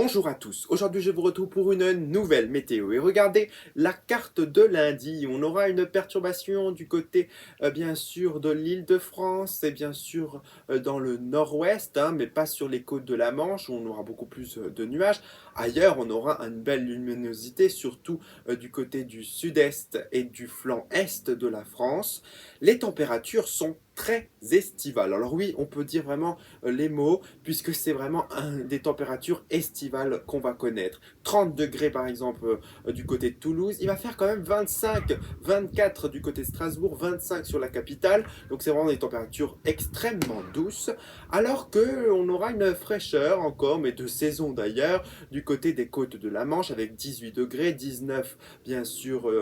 Bonjour à tous, aujourd'hui je vous retrouve pour une nouvelle météo et regardez la carte de lundi, on aura une perturbation du côté bien sûr de l'Île-de-France et bien sûr dans le nord-ouest, mais pas sur les côtes de la Manche où on aura beaucoup plus de nuages. Ailleurs on aura une belle luminosité, surtout du côté du sud-est et du flanc est de la France. Les températures sont très estivales, alors oui on peut dire vraiment les mots puisque c'est vraiment des températures estivales qu'on va connaître. 30 degrés par exemple du côté de Toulouse, il va faire quand même 25, 24 du côté de Strasbourg, 25 sur la capitale, donc c'est vraiment des températures extrêmement douces, alors qu'on aura une fraîcheur encore, mais de saison d'ailleurs, du côté des côtes de la Manche avec 18 degrés, 19 bien sûr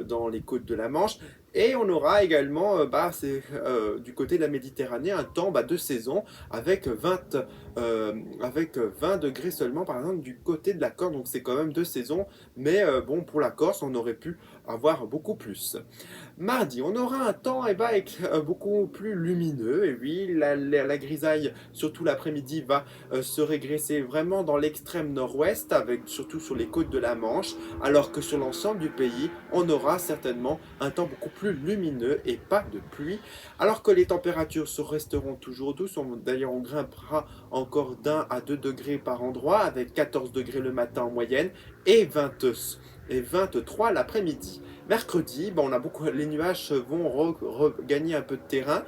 dans les côtes de la Manche, et on aura également du côté de la Méditerranée un temps de saison avec 20 degrés seulement par exemple du côté de la Corse, donc c'est quand même de saison, mais bon pour la Corse on aurait pu avoir beaucoup plus. Mardi, on aura un temps beaucoup plus lumineux. Et oui, la grisaille, surtout l'après-midi, va se régresser vraiment dans l'extrême nord-ouest, avec surtout sur les côtes de la Manche, alors que sur l'ensemble du pays, on aura certainement un temps beaucoup plus lumineux et pas de pluie, alors que les températures resteront toujours douces. D'ailleurs, on grimpera encore d'1 à 2 degrés par endroit, avec 14 degrés le matin en moyenne et 23 l'après-midi. Mercredi, on a les nuages vont regagner un peu de terrain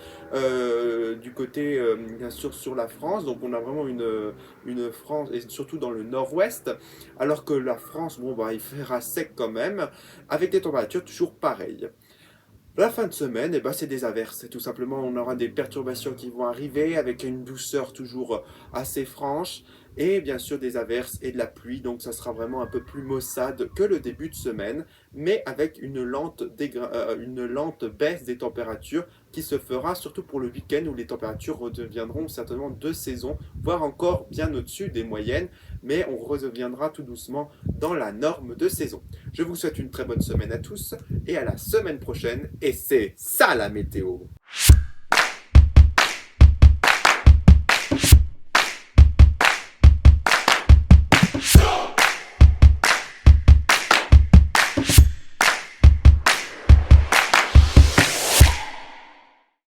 du côté, bien sûr, sur la France. Donc on a vraiment une France, et surtout dans le nord-ouest, alors que la France, il fera sec quand même, avec des températures toujours pareilles. La fin de semaine, c'est des averses. Tout simplement, on aura des perturbations qui vont arriver avec une douceur toujours assez franche et bien sûr des averses et de la pluie. Donc, ça sera vraiment un peu plus maussade que le début de semaine, mais avec une lente baisse des températures qui se fera surtout pour le week-end où les températures redeviendront certainement de saison, voire encore bien au-dessus des moyennes, mais on reviendra tout doucement dans la norme de saison. Je vous souhaite une très bonne semaine à tous et à la semaine prochaine. Et c'est ça la météo.